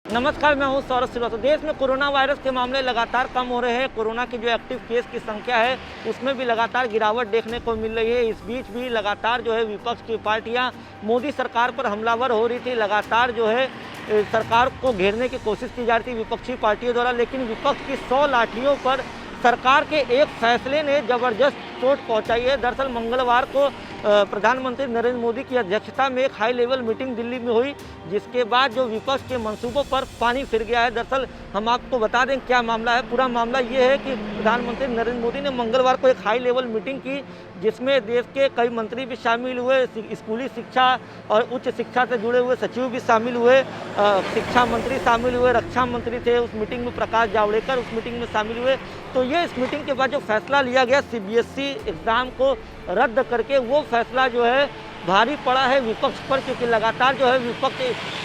नमस्कार, मैं हूं सौरभ श्रीवास्तव। देश में कोरोना वायरस के मामले लगातार कम हो रहे हैं। कोरोना की जो एक्टिव केस की संख्या है उसमें भी लगातार गिरावट देखने को मिल रही है। इस बीच भी लगातार जो है विपक्ष की पार्टियां मोदी सरकार पर हमलावर हो रही थी। लगातार जो है सरकार को घेरने की कोशिश की जा रही थी विपक्षी पार्टियों द्वारा, लेकिन विपक्ष की 100 लाठियों पर सरकार के एक फैसले ने जबरदस्त चोट पहुंचाई है। दरअसल मंगलवार को प्रधानमंत्री नरेंद्र मोदी की अध्यक्षता में एक हाई लेवल मीटिंग दिल्ली में हुई, जिसके बाद जो विपक्ष के मंसूबों पर पानी फिर गया है। दरअसल हम आपको बता दें क्या मामला है। पूरा मामला ये है कि प्रधानमंत्री नरेंद्र मोदी ने मंगलवार को एक हाई लेवल मीटिंग की, जिसमें देश के कई मंत्री भी शामिल हुए, स्कूली शिक्षा और उच्च शिक्षा से जुड़े हुए सचिव भी शामिल हुए, शिक्षा मंत्री शामिल हुए, रक्षा मंत्री थे उस मीटिंग में, प्रकाश जावड़ेकर उस मीटिंग में शामिल हुए। तो ये इस मीटिंग के बाद जो फैसला लिया गया सीबीएसई एग्ज़ाम को रद्द करके, वो फैसला जो है भारी पड़ा है विपक्ष पर, क्योंकि लगातार जो है विपक्ष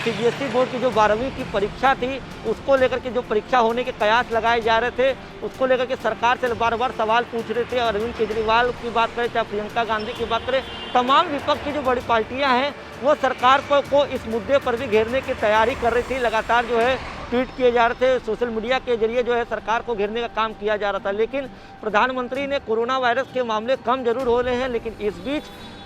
सीबीएसई बोर्ड की जो 12वीं की परीक्षा थी उसको लेकर के जो परीक्षा होने के कयास लगाए जा रहे थे, उसको लेकर के सरकार से बार बार सवाल पूछ रहे थे। अरविंद केजरीवाल की बात करें चाहे प्रियंका गांधी की बात करें, तमाम विपक्ष की जो बड़ी पार्टियां हैं वो सरकार को इस मुद्दे पर भी घेरने की तैयारी कर रही थी। लगातार जो है ट्वीट किए जा रहे थे, सोशल मीडिया के जरिए जो है सरकार को घेरने का काम किया जा रहा था। लेकिन प्रधानमंत्री ने कोरोना वायरस के मामले कम जरूर हो रहे हैं, लेकिन इस बीच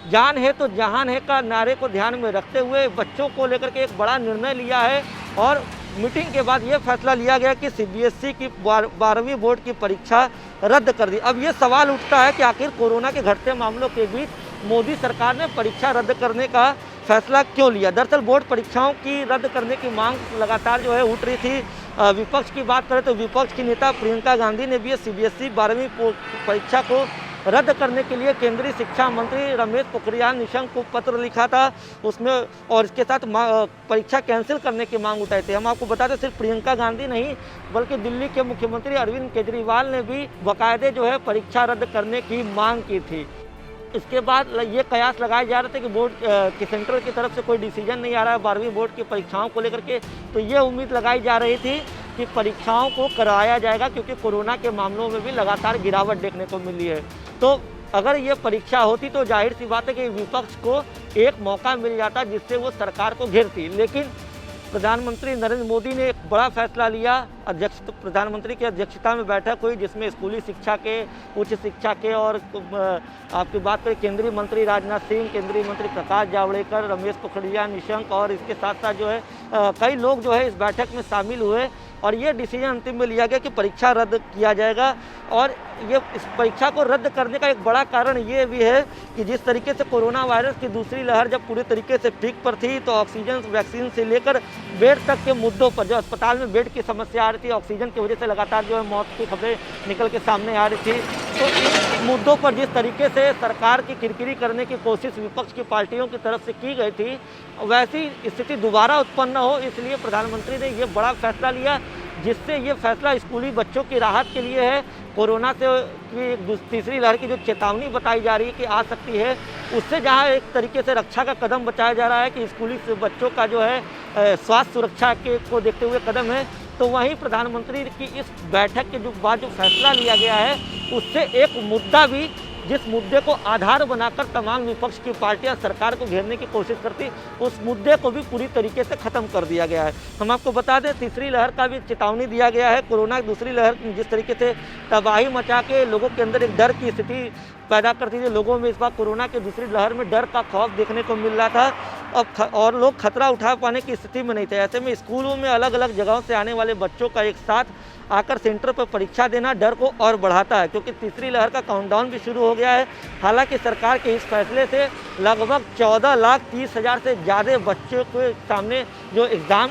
जान है तो जहान है का नारे को ध्यान में रखते हुए बच्चों को लेकर के एक बड़ा निर्णय लिया है और मीटिंग के बाद ये फैसला लिया गया कि सीबीएसई की 12वीं बोर्ड की परीक्षा रद्द कर दी। अब ये सवाल उठता है कि आखिर कोरोना के घटते मामलों के बीच मोदी सरकार ने परीक्षा रद्द करने का फैसला क्यों लिया। दरअसल बोर्ड परीक्षाओं की रद्द करने की मांग लगातार जो है उठ रही थी। विपक्ष की बात करें तो विपक्ष की नेता प्रियंका गांधी ने भी सीबीएसई 12वीं परीक्षा को रद्द करने के लिए केंद्रीय शिक्षा मंत्री रमेश पोखरियाल निशंक को पत्र लिखा था उसमें, और इसके साथ परीक्षा कैंसिल करने की मांग उठाई थी। हम आपको बता दें सिर्फ प्रियंका गांधी नहीं बल्कि दिल्ली के मुख्यमंत्री अरविंद केजरीवाल ने भी बाकायदे जो है परीक्षा रद्द करने की मांग की थी। इसके बाद ये कयास लगाए जा रहे थे कि बोर्ड की सेंट्रल की तरफ से कोई डिसीजन नहीं आ रहा है 12वीं बोर्ड की परीक्षाओं को लेकर के, तो ये उम्मीद लगाई जा रही थी कि परीक्षाओं को कराया जाएगा, क्योंकि कोरोना के मामलों में भी लगातार गिरावट देखने को मिली है। तो अगर ये परीक्षा होती तो जाहिर सी बात है कि विपक्ष को एक मौका मिल जाता जिससे वो सरकार को घेरती। लेकिन प्रधानमंत्री नरेंद्र मोदी ने एक बड़ा फैसला लिया। प्रधानमंत्री की अध्यक्षता में बैठक हुई जिसमें स्कूली शिक्षा के, उच्च शिक्षा के और आपकी बात करें केंद्रीय मंत्री राजनाथ सिंह, केंद्रीय मंत्री प्रकाश जावड़ेकर, रमेश पोखरियाल निशंक और इसके साथ साथ जो है कई लोग जो है इस बैठक में शामिल हुए और ये डिसीजन अंतिम में लिया गया कि परीक्षा रद्द किया जाएगा। और ये इस परीक्षा को रद्द करने का एक बड़ा कारण ये भी है कि जिस तरीके से कोरोना वायरस की दूसरी लहर जब पूरे तरीके से पीक पर थी तो ऑक्सीजन, वैक्सीन से लेकर बेड तक के मुद्दों पर, जो अस्पताल में बेड की समस्या आ रही थी, ऑक्सीजन की वजह से लगातार जो है मौत की खबरें निकल के सामने आ रही थी, तो इन मुद्दों पर जिस तरीके से सरकार की किरकिरी करने की कोशिश विपक्ष की पार्टियों की तरफ से की गई थी, वैसी स्थिति दोबारा उत्पन्न न हो, इसलिए प्रधानमंत्री ने ये बड़ा फैसला लिया, जिससे ये फैसला स्कूली बच्चों की राहत के लिए है। कोरोना से की तीसरी लहर की जो चेतावनी बताई जा रही है कि आ सकती है, उससे जहां एक तरीके से रक्षा का कदम बचाया जा रहा है कि स्कूली बच्चों का जो है स्वास्थ्य सुरक्षा के को देखते हुए कदम है, तो वहीं प्रधानमंत्री की इस बैठक के बाद जो फैसला लिया गया है उससे एक मुद्दा भी, जिस मुद्दे को आधार बनाकर तमाम विपक्ष की पार्टियां सरकार को घेरने की कोशिश करती, उस मुद्दे को भी पूरी तरीके से ख़त्म कर दिया गया है। हम आपको बता दें तीसरी लहर का भी चेतावनी दिया गया है। कोरोना की दूसरी लहर जिस तरीके से तबाही मचा के लोगों के अंदर एक डर की स्थिति पैदा करती थी, लोगों में इस बार कोरोना की दूसरी लहर में डर का खौफ देखने को मिल रहा था और लोग खतरा उठा पाने की स्थिति में नहीं थे। ऐसे में स्कूलों में अलग अलग जगहों से आने वाले बच्चों का एक साथ आकर सेंटर पर परीक्षा देना डर को और बढ़ाता है, क्योंकि तीसरी लहर का काउंटडाउन भी शुरू हो गया है। हालांकि सरकार के इस फैसले से लगभग 14,30,000 से ज़्यादा बच्चों के सामने जो एग्ज़ाम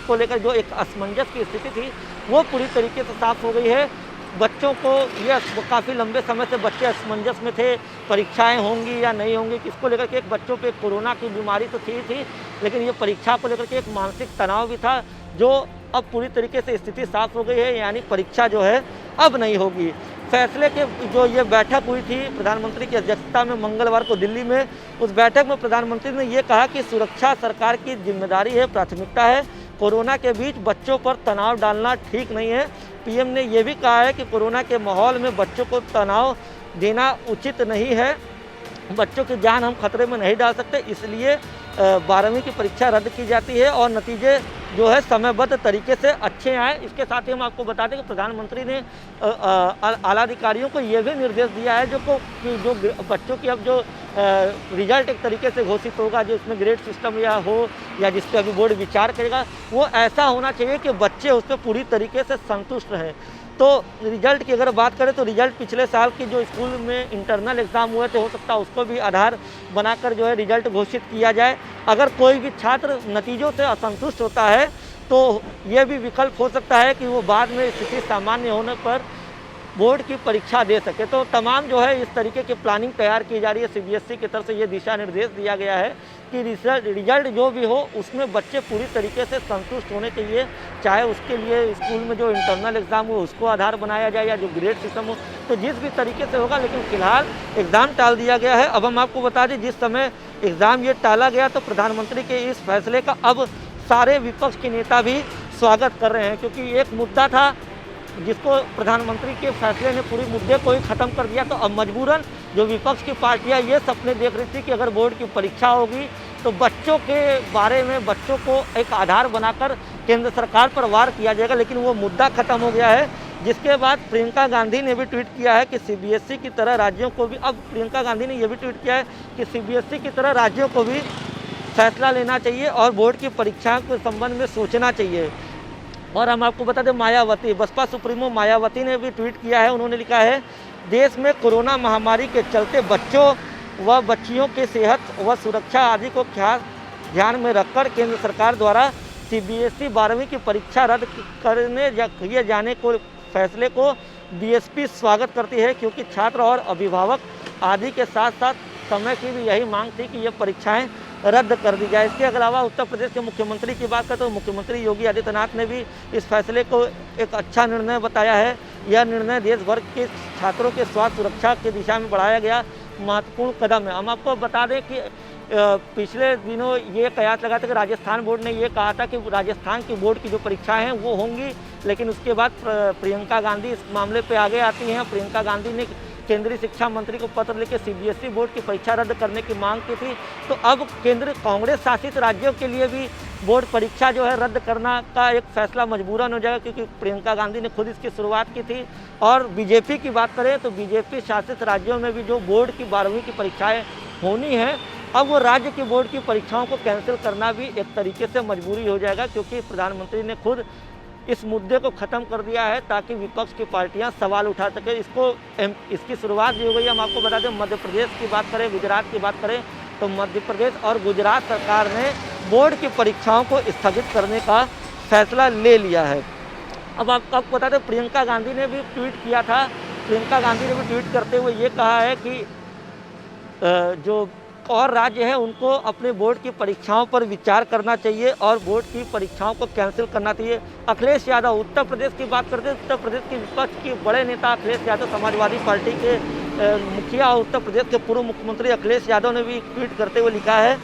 को लेकर जो एक असमंजस की स्थिति थी वो पूरी तरीके से साफ हो गई है। बच्चों को ये काफ़ी लंबे समय से बच्चे असमंजस में थे, परीक्षाएं होंगी या नहीं होंगी, किसको लेकर के एक बच्चों पे कोरोना की बीमारी तो थी, लेकिन ये परीक्षा को लेकर के एक मानसिक तनाव भी था, जो अब पूरी तरीके से स्थिति साफ हो गई है, यानी परीक्षा जो है अब नहीं होगी। फैसले के जो ये बैठक हुई थी प्रधानमंत्री की अध्यक्षता में मंगलवार को दिल्ली में, उस बैठक में प्रधानमंत्री ने ये कहा कि सुरक्षा सरकार की जिम्मेदारी है, प्राथमिकता है। कोरोना के बीच बच्चों पर तनाव डालना ठीक नहीं है। पीएम ने यह भी कहा है कि कोरोना के माहौल में बच्चों को तनाव देना उचित नहीं है, बच्चों की जान हम खतरे में नहीं डाल सकते, इसलिए 12वीं की परीक्षा रद्द की जाती है और नतीजे जो है समयबद्ध तरीके से अच्छे आए। इसके साथ ही हम आपको बता दें कि प्रधानमंत्री ने आला अधिकारियों को ये भी निर्देश दिया है कि जो बच्चों की अब जो रिजल्ट एक तरीके से घोषित होगा, जो इसमें ग्रेड सिस्टम या जिस पर अभी बोर्ड विचार करेगा, वो ऐसा होना चाहिए कि बच्चे उस पर पूरी तरीके से संतुष्ट रहें। तो रिजल्ट की अगर बात करें तो रिजल्ट पिछले साल की जो स्कूल में इंटरनल एग्ज़ाम हुए थे, हो सकता है उसको भी आधार बनाकर जो है रिजल्ट घोषित किया जाए। अगर कोई भी छात्र नतीजों से असंतुष्ट होता है तो ये भी विकल्प हो सकता है कि वो बाद में स्थिति सामान्य होने पर बोर्ड की परीक्षा दे सके। तो तमाम जो है इस तरीके की प्लानिंग तैयार की जा रही है। सीबीएसई की तरफ से ये दिशा निर्देश दिया गया है कि रिजल्ट जो भी हो उसमें बच्चे पूरी तरीके से संतुष्ट होने चाहिए, चाहे उसके लिए स्कूल में जो इंटरनल एग्ज़ाम हो उसको आधार बनाया जाए या जो ग्रेड सिस्टम हो, तो जिस भी तरीके से होगा। लेकिन फिलहाल एग्ज़ाम टाल दिया गया है। अब हम आपको बता दें, जिस समय एग्ज़ाम ये टाला गया तो प्रधानमंत्री के इस फैसले का अब सारे विपक्ष के नेता भी स्वागत कर रहे हैं, क्योंकि एक मुद्दा था जिसको प्रधानमंत्री के फैसले ने पूरी मुद्दे को ही ख़त्म कर दिया। तो अब मजबूरन जो विपक्ष की पार्टियां ये सपने देख रही थी कि अगर बोर्ड की परीक्षा होगी तो बच्चों के बारे में बच्चों को एक आधार बनाकर केंद्र सरकार पर वार किया जाएगा, लेकिन वो मुद्दा ख़त्म हो गया है। जिसके बाद प्रियंका गांधी ने भी ट्वीट किया है कि सीबीएसई की तरह राज्यों को भी, अब प्रियंका गांधी ने यह भी ट्वीट किया है कि सीबीएसई की तरह राज्यों को भी फैसला लेना चाहिए और बोर्ड की परीक्षा के संबंध में सोचना चाहिए। और हम आपको बता दें, मायावती, बसपा सुप्रीमो मायावती ने भी ट्वीट किया है। उन्होंने लिखा है, देश में कोरोना महामारी के चलते बच्चों व बच्चियों की सेहत व सुरक्षा आदि को ध्यान में रखकर केंद्र सरकार द्वारा सीबीएसई 12वीं की परीक्षा रद्द करने किए जाने को फैसले को बीएसपी स्वागत करती है, क्योंकि छात्र और अभिभावक आदि के साथ साथ समय की भी यही मांग थी कि ये परीक्षाएं रद्द कर दी जाए। इसके अलावा उत्तर प्रदेश के मुख्यमंत्री की बात करें तो मुख्यमंत्री योगी आदित्यनाथ ने भी इस फैसले को एक अच्छा निर्णय बताया है। यह निर्णय देश भर के छात्रों के स्वास्थ्य सुरक्षा की दिशा में बढ़ाया गया महत्वपूर्ण कदम है। हम आपको बता दें कि पिछले दिनों ये कयास लगा था कि राजस्थान बोर्ड ने ये कहा था कि राजस्थान की बोर्ड की जो परीक्षाएं हैं वो होंगी, लेकिन उसके बाद प्रियंका गांधी इस मामले पे आगे आती हैं। प्रियंका गांधी ने केंद्रीय शिक्षा मंत्री को पत्र लिखे सीबीएसई बोर्ड की परीक्षा रद्द करने की मांग की थी। तो अब केंद्र कांग्रेस शासित राज्यों के लिए भी बोर्ड परीक्षा जो है रद्द करना का एक फैसला मजबूरन हो जाएगा, क्योंकि प्रियंका गांधी ने खुद इसकी शुरुआत की थी। और बीजेपी की बात करें तो बीजेपी शासित राज्यों में भी जो बोर्ड की 12वीं की परीक्षाएं होनी है, अब वो राज्य की बोर्ड की परीक्षाओं को कैंसिल करना भी एक तरीके से मजबूरी हो जाएगा, क्योंकि प्रधानमंत्री ने खुद इस मुद्दे को ख़त्म कर दिया है ताकि विपक्ष की पार्टियां सवाल उठा सके। इसकी शुरुआत जो हो गई, हम आपको बता दें, मध्य प्रदेश की बात करें, गुजरात की बात करें तो मध्य प्रदेश और गुजरात सरकार ने बोर्ड की परीक्षाओं को स्थगित करने का फैसला ले लिया है। अब आपको बता दें, प्रियंका गांधी ने भी ट्वीट किया था। प्रियंका गांधी ने भी ट्वीट करते हुए ये कहा है कि जो और राज्य हैं उनको अपने बोर्ड की परीक्षाओं पर विचार करना चाहिए और बोर्ड की परीक्षाओं को कैंसिल करना चाहिए। अखिलेश यादव, उत्तर प्रदेश की बात करते हैं, उत्तर प्रदेश के विपक्ष के बड़े नेता अखिलेश यादव, समाजवादी पार्टी के मुखिया और उत्तर प्रदेश के पूर्व मुख्यमंत्री अखिलेश यादव ने भी ट्वीट करते हुए लिखा है,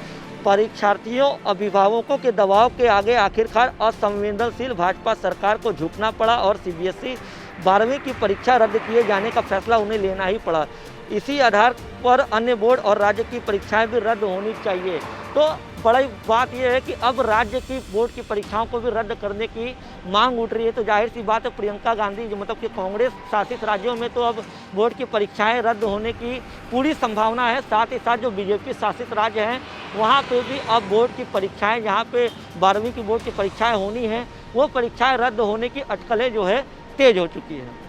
परीक्षार्थियों अभिभावकों के दबाव के आगे आखिरकार असंवेदनशील भाजपा सरकार को झुकना पड़ा और सीबीएसई 12वीं की परीक्षा रद्द किए जाने का फैसला उन्हें लेना ही पड़ा। इसी आधार पर अन्य बोर्ड और राज्य की परीक्षाएं भी रद्द होनी चाहिए। तो बड़ी बात यह है कि अब राज्य की बोर्ड की परीक्षाओं को भी रद्द करने की मांग उठ रही है। तो जाहिर सी बात है, प्रियंका गांधी जो मतलब कि कांग्रेस शासित राज्यों में तो अब बोर्ड की परीक्षाएं रद्द होने की पूरी संभावना है। साथ ही साथ जो बीजेपी शासित राज्य हैं वहाँ पे भी अब बोर्ड की परीक्षाएं, जहाँ पे 12वीं की बोर्ड की परीक्षाएं होनी हैं, वो परीक्षाएं रद्द होने की अटकलें जो है तेज हो चुकी है।